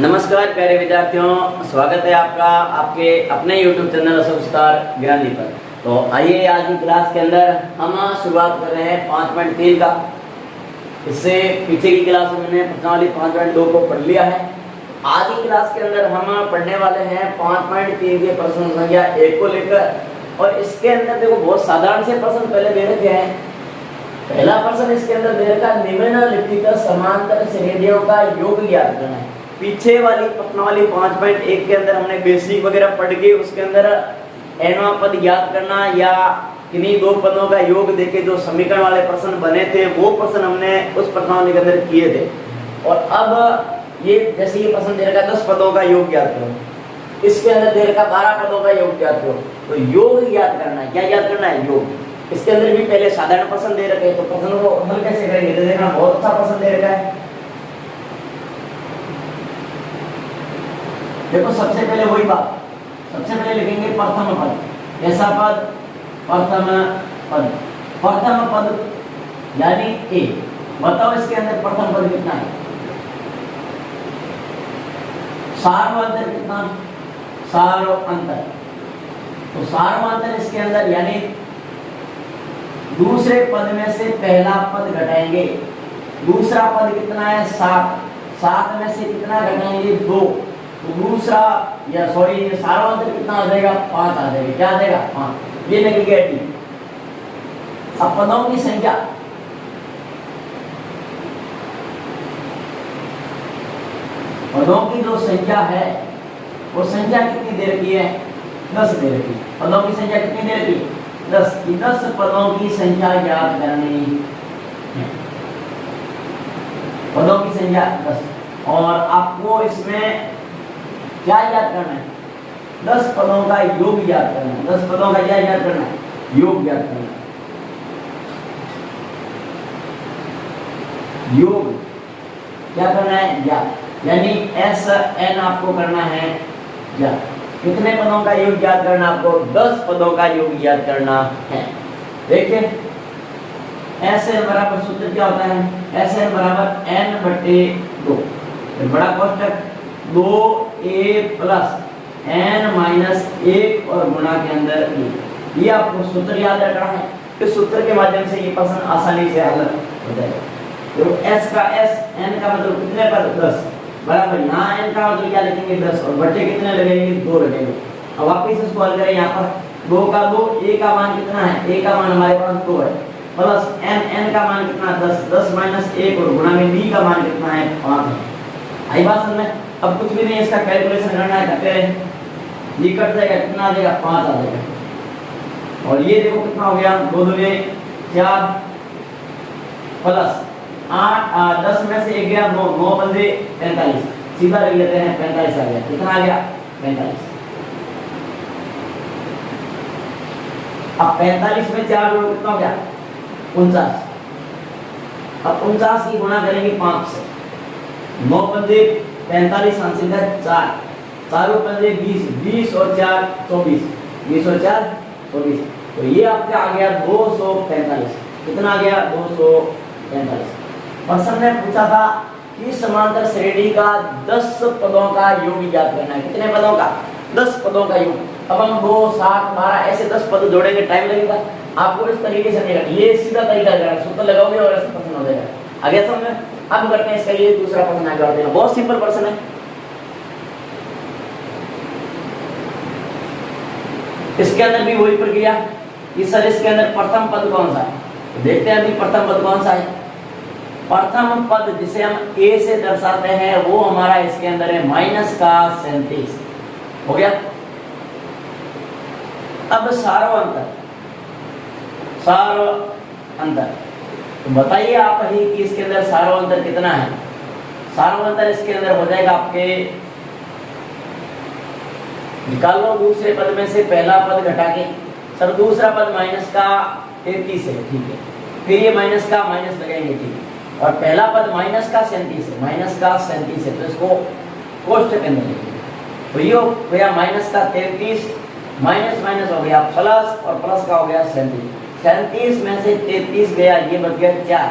नमस्कार प्यारे विद्यार्थियों, स्वागत है आपका आपके अपने YouTube चैनल अशोक स्टार ज्ञानी पर। तो आइए आज की क्लास के अंदर हम शुरुआत कर रहे हैं 5.3 का। इससे पीछे की क्लास में मैंने प्रश्नावली 5.2 को पढ़ लिया है। आज की क्लास के अंदर हम पढ़ने वाले हैं 5.3 के प्रश्न संख्या 1 को लेकर। और इसके अंदर देखो बहुत साधारण से प्रश्न पहले दे रखे हैं। पहला प्रश्न इसके अंदर दे रखा है, निम्नलिखित समांतर श्रेणियों का योग ज्ञात करना है। पीछे वाली प्रश्नावली 5.1 के अंदर हमने बेसिक वगैरह पढ़ के उसके अंदर nवां पद ज्ञात करना या किन्हीं दो पदों का योग देके जो समीकरण वाले प्रश्न बने थे वो प्रश्न हमने उस प्रश्नावली के अंदर किए थे। और अब ये जैसे ये प्रश्न दे रखा 10 पदों का योग ज्ञात करो, इसके अंदर दे रखा 12 पदों का योग ज्ञात करो। तो योग ज्ञात करना है, क्या ज्ञात करना है? योग। इसके अंदर भी पहले साधारण प्रश्न दे रखे, तो प्रश्न को हल कैसे करेंगे? तो देखना बहुत अच्छा प्रश्न दे रखा है। देखो सबसे पहले वही बात, सबसे पहले लिखेंगे प्रथम पद। ऐसा पद, प्रथम पद, प्रथम पद यानी ए। बताओ इसके अंदर प्रथम पद कितना है? सार्वंतर कितना? सार्वंतर। तो सार्वंतर इसके अंदर यानी दूसरे पद में से पहला पद घटाएंगे। दूसरा पद कितना है? 7। 7 में से कितना घटाएंगे? 2। तो दूसरा या सॉरी सार्वंतर कितना आ जाएगा? 5 आ जाएगा। क्या आ जाएगा? 5। ये नेगेटिव। अब पदों की संख्या, पदों की जो संख्या है वो संख्या कितनी दे रखी है? 10 दे रखी है। पदों की संख्या कितनी दे रखी है? 10। 10 पदों की संख्या ज्ञात करनी है। पदों की संख्या 10। और आपको इसमें क्या याद करना है? 10 पदों का योग याद करना है। 10 पदों का क्या याद करना है? योग याद करना है। योग क्या करना है? याद, यानी एस एन आपको करना है याद। कितने पदों का योग याद करना? आपको 10 पदों का योग याद करना है। देखिए एस एन बराबर सूत्र क्या होता है? एस एन बराबर n/2। बड़ा कोष्टक 2a प्लस n माइनस 1 और गुणा के अंदर ये आपको सूत्र याद रखना है। इस सूत्र के माध्यम से ये प्रश्न आसानी से हल हो जाएगा। तो s का s, n का मतलब कितने पर? 10 बराबर यहाँ n का मतलब क्या लिखेंगे? 10 और बटे कितने लगेंगे? 2 लगेंगे। अब वापिस इसको हल करें। यहाँ पर 2 का 2, a का मान कितना है? a का मान हमारे पास 2 है, प्लस n का मान कितना? 10। 10 माइनस 1 और गुणा में b का मान कितना है? 5 है। आई बात समझ में? अब कुछ भी नहीं, इसका कैलकुलेशन करना है, करते हैं। ये कट जाएगा, कितना आ जाएगा? 5 आ जाएगा। और ये देखो कितना हो गया? 2 दूनी 4 प्लस 8 10 में से 1 गया 9, 9 बंदे 45। सीधा लिख लेते हैं, 45 आ गया। कितना आ गया? 45। अब 45 में 4 जोड़ो, कितना हो गया? 49। अब 49 की गुणा करेंगे 5 से। 9 बंदे 45 हासिल है 4, चारों पंजे 20, 20 और 4 24, 20 और 4 24। तो ये आपका आ गया 245। कितना आ गया? 245। प्रश्न ने पूछा था कि समांतर श्रेणी का 10 पदों का योग ज्ञात करना है। कितने पदों का? 10 पदों का योग। अब हम 2 7 12 ऐसे 10 पद जोड़ेंगे, टाइम लगेगा। आपको इस तरीके से नहीं करना, ये सीधा तरीका है, सूत्र लगाओगे और ऐसा प्रश्न हो जाएगा। आगे समझ में? अब करते हैं इसका ये दूसरा प्रश्न आगे बढ़ते हैं। बहुत सिंपल प्रश्न है। इसके अंदर भी वही प्रक्रिया कि सर इसके अंदर प्रथम पद कौन सा है? तो देखते हैं अभी प्रथम पद कौन सा है। प्रथम पद जिसे हम a से दर्शाते हैं वो हमारा इसके अंदर है -37 हो गया। अब सार्वंतर, सार्वंतर तो बताइए आप ही कि इसके अंदर सार्वंतर कितना है? सार्वंतर इसके अंदर हो जाएगा आपके, निकाल लो दूसरे पद में से पहला पद घटा के। सर दूसरा पद माइनस का 33 है, ठीक है। फिर ये माइनस का माइनस लगाएंगे, ठीक है। और पहला पद माइनस का 37 है, माइनस का 37 है, तो इसको कोष्टक के अंदर लिखेंगे। तो ये हो गया माइनस का 33, माइनस माइनस हो गया प्लस और प्लस का हो गया 37। 37 में से 33 गया, ये बच गया 4।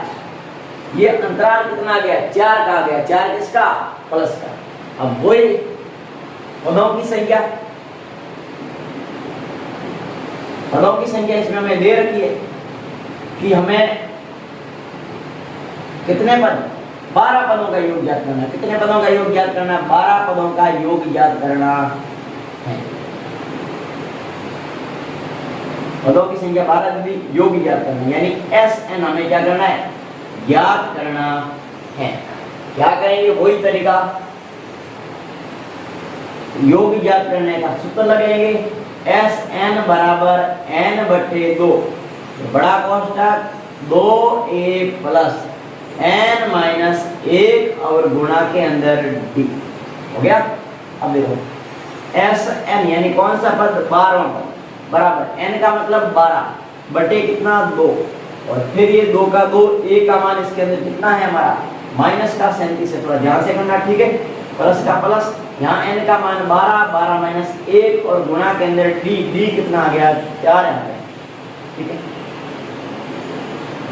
ये अंतराल कितना आ गया? 4 का आ गया। 4 किसका? प्लस का। अब वही पदों की संख्या, पदों की संख्या इसमें हमें दे रखी है कि हमें कितने पद, 12 पदों का योग ज्ञात करना है। कितने पदों का योग ज्ञात करना है? 12 पदों का योग ज्ञात करना है। पदों की संख्या 12 दी, योग ज्ञात करना है, यानी SN हमें क्या करना है? ज्ञात करना है। क्या करेंगे? वही तरीका, योग ज्ञात करने का सूत्र लगाएंगे, SN बराबर n/2, बड़ा कांस्टेंट 2a प्लस n-1 और गुणा के अंदर d। हो गया? अब देखो SN यानी कौन सा पद? 12वां पद, बराबर n का मतलब 12 बटे कितना? 2, और फिर ये 2 का 2, a का मान इसके अंदर कितना है हमारा? माइनस का 37 है, थोड़ा ध्यान से करना, ठीक है? प्लस का प्लस, यहाँ n का मान 12, 12 माइनस 1 और गुणा के अंदर d कितना आ गया? 4 आ गया, ठीक है?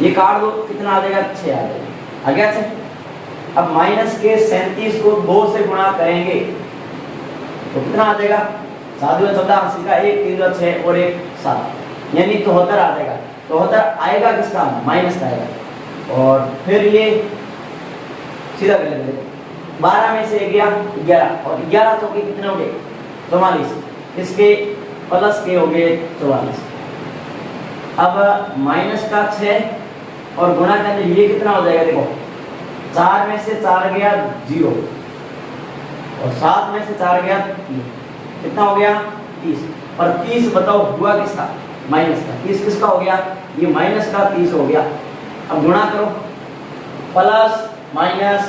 ये काट दो, कितना आ जाएगा? 6 आ जाएगा, आ गया 6। अब माइनस के 37 को 2 से गुणा करेंगे तो कितना आ जाएगा? 7 × 14 80 का 1, 3 × 6 और 1 7, यानी 74 आ जाएगा। 74 आएगा किसका? माइनस का आएगा। और फिर ये सीधा कर लेंगे, 12 में से गया 11 और 11 चौके कितने हो गए? 44, इसके प्लस के हो गए 44। अब माइनस का 6 और गुणा करने ये कितना हो जाएगा? देखो 4 में से 4 गया 0 और 7 में से 4 गया 3, कितना हो गया? 30। और 30 बताओ हुआ किसका? माइनस का। 30 किसका हो गया? ये माइनस का 30 हो गया। अब गुणा करो, प्लस माइनस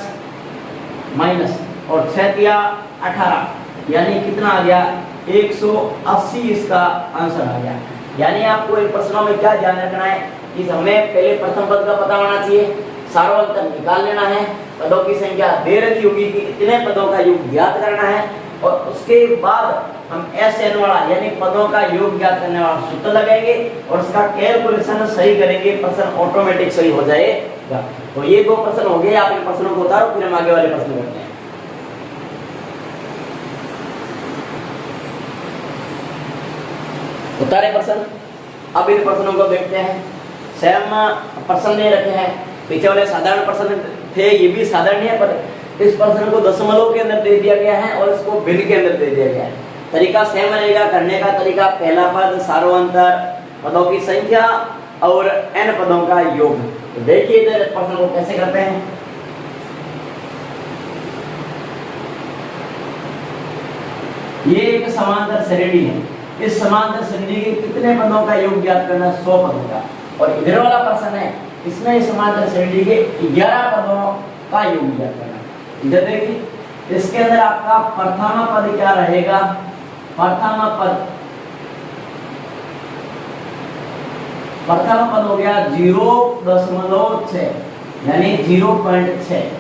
माइनस और 6 दिया 18, यानी कितना आ गया? 180 इसका आंसर आ गया। यानी आपको इन प्रश्नों में क्या ध्यान रखना है कि हमें पहले प्रथम पद का पता होना चाहिए, सार्वलतन निकाल लेना है, पदों की संख्या दे रखी होगी कि इतने पदों का योग ज्ञात करना है, और उसके बाद हम SN वाला यानी पदों का योग ज्ञात करने वाला सूत्र लगाएंगे और उसका कैलकुलेशन सही करेंगे, प्रश्न ऑटोमेटिक सही हो जाएगा। तो ये 2 प्रश्न हो गए, आप इन प्रश्नों को उतारो, फिर हम आगे वाले प्रश्न करते हैं। उतारे प्रश्न, अब इन प्रश्नों को देखते हैं। सेम प्रश्न दे रखे हैं, पीछे वाले साधारण प्रश्न थे, ये भी साधारण है, पर इस प्रश्न को दशमलव के अंदर दे दिया गया है और इसको भिन्न के अंदर दे दिया गया है। तरीका सेम रहेगा, करने का तरीका पहला पद सार्वंतर, पदों की संख्या और n पदों का योग। तो देखिए इधर प्रश्न को कैसे करते हैं। ये एक समांतर श्रेणी है, इस समांतर श्रेणी के कितने पदों का योग ज्ञात करना? 100 पदों का। और इधर वाला प्रश्न है, इसमें समांतर श्रेणी के 11 पदों का योग ज्ञात करना। इधर देखिए, इसके अंदर आपका प्रथम पद क्या रहेगा? प्रथम पद हो गया 0.6 यानी 0.6।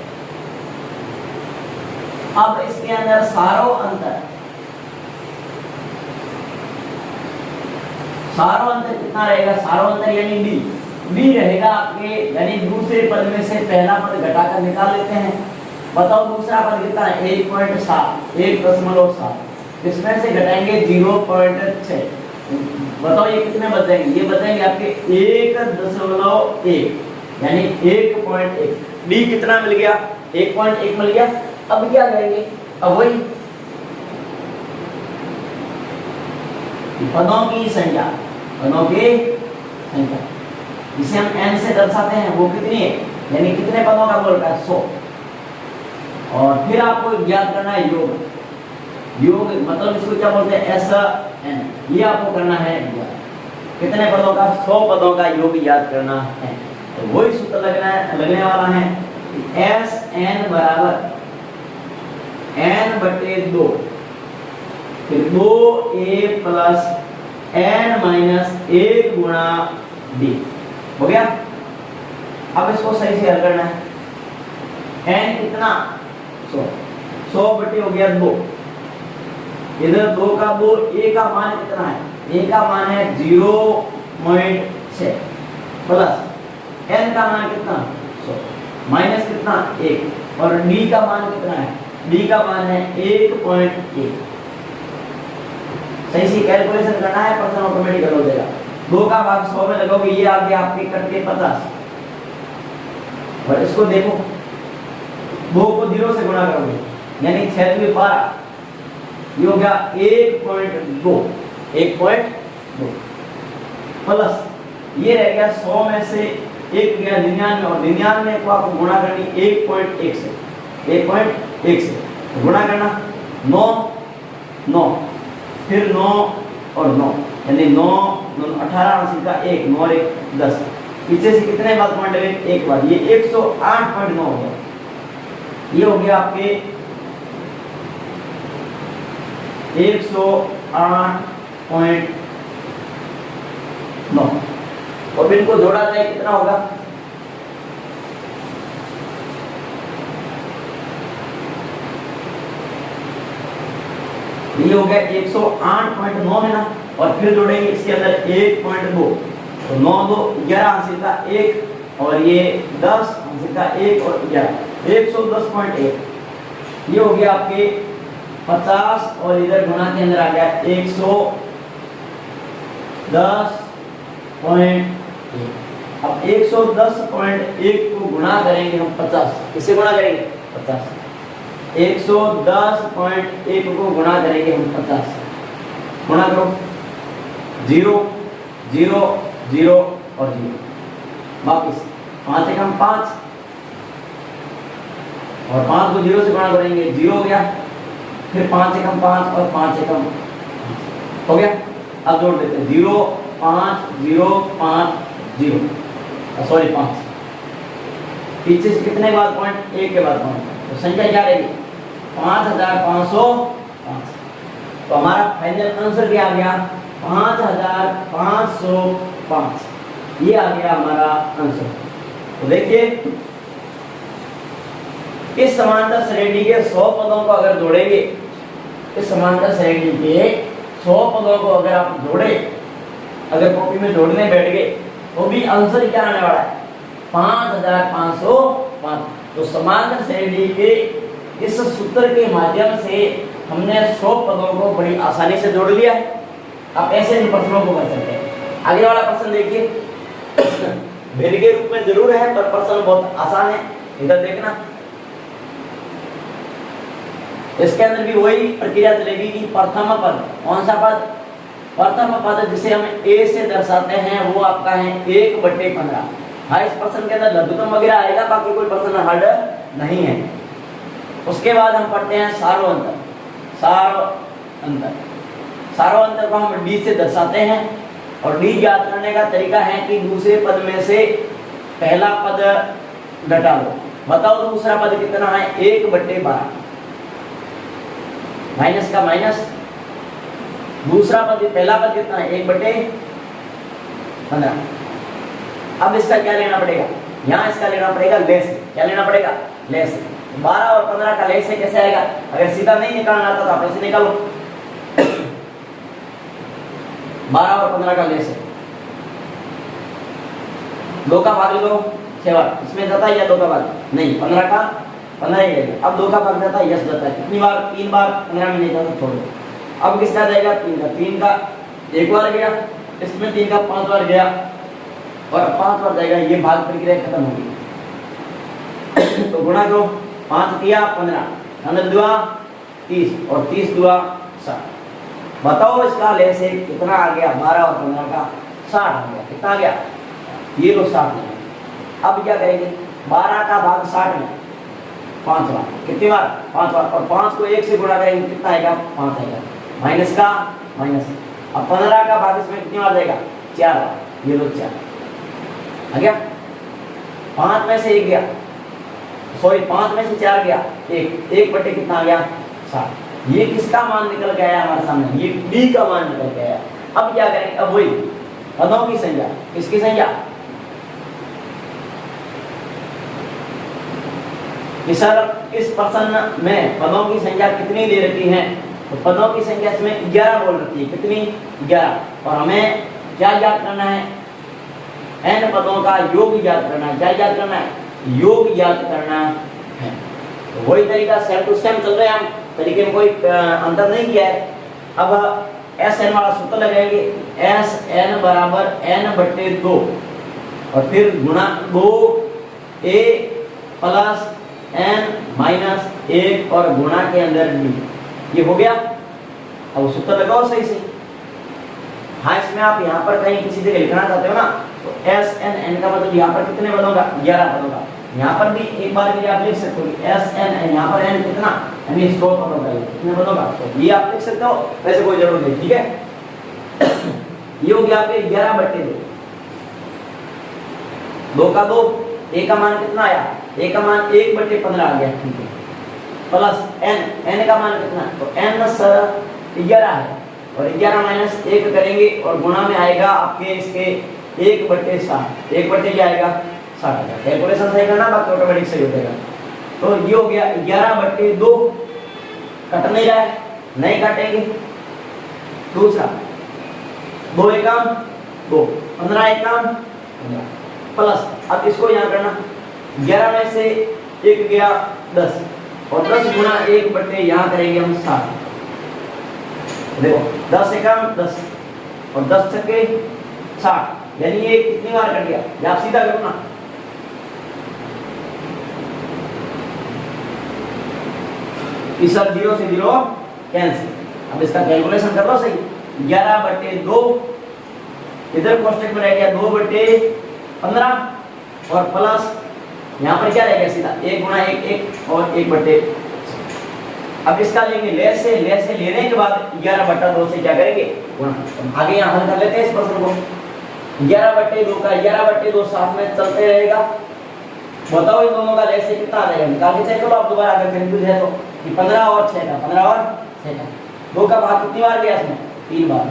अब इसके अंदर सारो अंतर कितना रहेगा? सारो अंतर यानी डी रहेगा आपके, यानी दूसरे पद में से पहला पद घटाकर निकाल लेते हैं। बताओ दूसरा पद कितना है? 1.7, इसमें से घटाएंगे 0.6, बताओ ये कितने बच जाएंगे? ये बचेंगे आपके 1.1 यानी 1.1। डी कितना मिल गया? 1.1 मिल गया। अब क्या करेंगे? अब वही पदों की संख्या, जिसे हम n से दर्शाते हैं, वो कितनी है? यानी कितने पदों का बोल रहा है? 100। और फिर आपको ज्ञात करना है योग मतलब इसको क्या बोलते हैं? SN। ये आपको करना है कितने पदों का? 100 पदों का योग ज्ञात करना है। तो वही सूत्र लगने वाला है, SN बराबर n/2, फिर 2a प्लस n-1 गुणा d। हो गया? अब इसको सही से हल करना है। n कितना? 100 बटे हो गया 2, इधर 2 का 2, a का मान कितना है? a का मान है 0.6 प्लस n का मान कितना? 100 माइनस कितना? 1 और d का मान कितना है? बी का मान है 1.1। सही से कैलकुलेशन करना है, पर्सन ऑटोमेटिक हो जाएगा। 2 का भाग 100 में लगोगे, ये आ गया आपके कट के 50। और इसको देखो, 2 को 0 से गुणा करोगे यानी 6 में 12, ये हो गया 1.2 प्लस ये रह गया 100 में से 1 गया 99, और 99 को आपको गुणा करनी 1.1 से, 1.1 से तो गुणा करना 9 9 फिर 9 और 9 यानी 9 18 80 का 1 9 और 1 10, पीछे से कितने बाद पॉइंट है, एक बाद, ये 108.9 हो गया। ये हो गया आपके 108.9, और इनको जोड़ा जाए कितना होगा, ये हो गया 108.9 है ना, और फिर जोड़ेंगे इसके अंदर 1.2, तो 9 2 11 हासिल का 1 और ये 10 हासिल का 1 और 11 110.1, ये हो गया आपके 50, और इधर गुणा के अंदर आ गया 110.1। अब 110.1 को गुणा करेंगे हम 50, किससे गुणा करेंगे 50, 110.1 को गुणा करेंगे हम 50, गुणा करो 0 0 0 और 0, वापिस 5 एकम 5, और 5 को 0 से गुणा करेंगे 0 हो गया, फिर 5 एकम 5 और 5 एकम हो गया। अब जोड़ देते हैं 0 5 0 5 0, सॉरी 5, पीछे से कितने बाद पॉइंट, 1 के बाद पॉइंट, तो संख्या क्या रहेगी 5505। तो हमारा फाइनल आंसर क्या आ गया 5505, ये आ गया हमारा आंसर। तो देखिए इस समांतर श्रेणी के 100 पदों को अगर जोड़ेंगे, इस समांतर श्रेणी के 100 पदों को अगर आप जोड़े, अगर कॉपी में जोड़ने बैठ गए तो भी आंसर क्या आने वाला है 5505। तो समांतर श्रेणी के इस सूत्र के माध्यम से हमने 100 पदों को बड़ी आसानी से जोड़ लिया है। आप ऐसे भी प्रश्नों को कर सकते हैं। आगे वाला प्रश्न देखिए, भिन्न के रूप में जरूर है पर प्रश्न बहुत आसान है, इधर देखना। इसके अंदर भी वही प्रक्रिया चलेगी कि प्रथम पद, कौन सा पद, प्रथम पद जिसे हम a से दर्शाते हैं वो आपका है 1/15। हाँ, इस प्रश्न के अंदर लघुत्तम वगैरह आएगा, बाकी कोई प्रश्न हार्ड नहीं है। उसके बाद हम पढ़ते हैं सार्वअंतर। सार्वअंतर को हम d से दर्शाते हैं, और d ज्ञात करने का तरीका है कि दूसरे पद में से पहला पद घटा लो। बताओ दूसरा पद कितना है 1/12, माइनस का माइनस, दूसरा पद, पहला पद कितना है 1/15। अब इसका क्या लेना पड़ेगा, यहाँ इसका लेना पड़ेगा लेस। क्या लेना पड़ेगा लेस। 12 और 15 का लेस है, कैसे आएगा, अगर सीधा नहीं निकालना आता तो आप ऐसे निकालो। 12 और 15 का लेस है, 2 का भाग लो 6 बार, इसमें जाता है या 2 का भाग नहीं, 15 का 15 ही रहेगा। अब 2 का भाग जाता है, यस जाता है, कितनी बार 3 बार, 15 में नहीं जाता, छोड़ दो। अब किसका जाएगा 3 का 1 बार गया, इसमें 3 का 5 बार गया, और 5 बार जाएगा, ये भाग प्रक्रिया खत्म होगी। तो गुणा करो, 5 दिया 15, 15 दुआ 30 और 30 दुआ 60। बताओ इसका लेस है कितना आ गया, 12 और 15 का 60 आ गया। कितना आ गया, ये लो 60 है। अब क्या करेंगे, 12 का भाग 60 में 5 बार, कितनी बार 5 बार, और 5 को 1 से गुणा करेंगे कितना आएगा 5 आएगा, माइनस का माइनस। अब 15 का भाग इसमें कितनी बार जाएगा 4 बार, ये लो 4 आ गया। 5 में से 1 गया, सॉरी 5 में से 4 गया, 1 बटे कितना आ गया 60। ये किसका मान निकल के आया हमारे सामने, ये d का मान निकल के आया। अब क्या करेंगे, अब वही पदों की संख्या, किसकी संख्या, इस प्रश्न में पदों की संख्या कितनी दे रखी है, तो पदों की संख्या इसमें 11 बोल रखी है, कितनी 11, और हमें क्या ज्ञात करना है, n पदों का योग ज्ञात करना है। क्या ज्ञात करना है, योग ज्ञात करना है। तो वही तरीका सेम टू सेम चल रहे हैं, हम तरीके में कोई अंतर नहीं किया है। अब एस एन वाला सूत्र लगाएंगे, एस एन बराबर एन बटे 2 और फिर गुणा 2 ए प्लस एन माइनस 1 और गुणा के अंदर बी। ये हो गया। अब सूत्र लगाओ सही से। हाँ, इसमें आप यहाँ पर कहीं किसी जगह लिखना चाहते हो ना, तो एस एन एन का मतलब यहाँ पर कितने पदों का, 11 पदों का। यहाँ पर भी एक बार के लिए आप लिख सकते हो एस एन एन, यहाँ पर एन कितना, यानी 100 पदों का, कितने पदों का, तो ये आप लिख सकते हो, वैसे कोई जरूरत नहीं। ठीक है, ये हो गया आपके 11 बटे 2 का 2, ए का मान कितना आया, ए का मान 1 बटे 15 आ गया। ठीक है, प्लस एन, एन का मान कितना, तो एन 11 है और 11 माइनस 1 करेंगे और गुणा में आएगा आपके इसके 1 बटे 60, 1 बटे क्या आएगा 60। कैलकुलेशन सही करना, बाकी ऑटोमेटिक सही हो जाएगा। तो ये हो गया 11 बटे 2, कट नहीं रहा है, नहीं काटेंगे। दूसरा 2 एकम 2, 15 एकम 15 प्लस, अब इसको यहाँ करना, 11 में से 1 गया 10 और 10 गुणा 1 बटे यहाँ करेंगे हम 60। देखो 10 एकम 10 और 10 छक्के 60, यानी ये कितनी बार कट गया, ये आप सीधा करो ना। इस 0 से 0 कैंसिल। अब इसका कैलकुलेशन कर लो सही, 11 बटे 2 इधर कोष्टक में रह गया 2 बटे 15 और प्लस यहाँ पर क्या रह गया सीधा 1 गुणा 1 1 और 1 बटे। अब इसका लेंगे लेस से लेने के बाद 11 बटा 2 से क्या करेंगे गुणा। आगे यहाँ हल कर लेते हैं इस प्रश्न को। 11 बटे 2 का 11 बटे 2 साथ में चलते रहेगा। बताओ इन दोनों का लेस से कितना आ जाएगा, निकाल के चेक करो आप दोबारा अगर कंफ्यूज है तो। 15 और 6 का 15 और 6 का 2 का भाग कितनी बार गया इसमें 3 बार।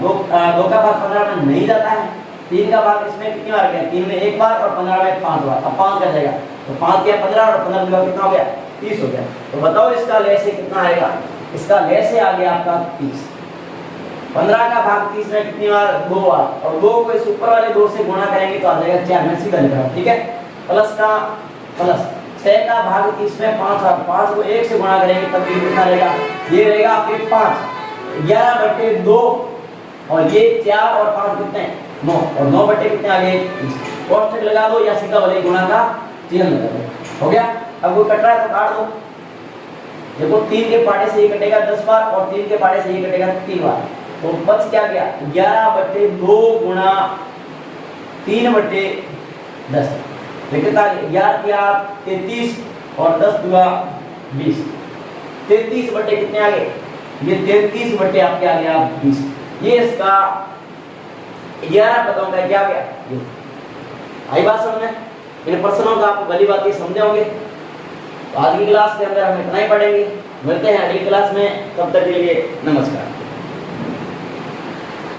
2 का भाग 15 में नहीं जाता है, 3 का भाग इसमें कितनी बार गया, 3 में 1 बार और 15 में 5 बार। अब 5 का जाएगा तो 5 गया 15 और 15 का कितना हो गया 30 हो गया। तो बताओ इसका लेस से कितना आएगा, इसका लेस से आ गया आपका 30। 15 का भाग 30 में कितनी बार 2 बार और 2 को इस ऊपर वाले 2 से गुणा करेंगे तो आ जाएगा 4 में सीधा लिख रहा हूं। ठीक है, प्लस का प्लस 6 का भाग 30 में 5 और 5 को 1 से गुणा करेंगे तब ये कितना रहेगा, ये रहेगा आपके 5। 11 बटे 2 और ये 4 और 5 कितने 9 और 9 बटे कितने आ गए 30। कोष्टक लगा दो या सीधा वाले गुणा का चिन्ह लगा दो, हो गया। अब वो कट रहा है तो काट दो। देखो 3 के पाटे से ये कटेगा 10 बार और 3 के पाटे से ये कटेगा 3 बार, तो बच क्या गया 11 बटे 2 गुणा 3 बटे 10। कितना 11 किया 33 और 10 दुआ 20। 33 बटे कितने आ गए, ये 33 बटे आपके आ गया 20। ये इसका 11 पदों का क्या गया। आई बात समझ में, इन प्रश्नों का आपको भली बात समझे होंगे। तो आज की क्लास के अंदर हम इतना ही पढ़ेंगे, मिलते हैं अगली क्लास में, तब तक के लिए नमस्कार।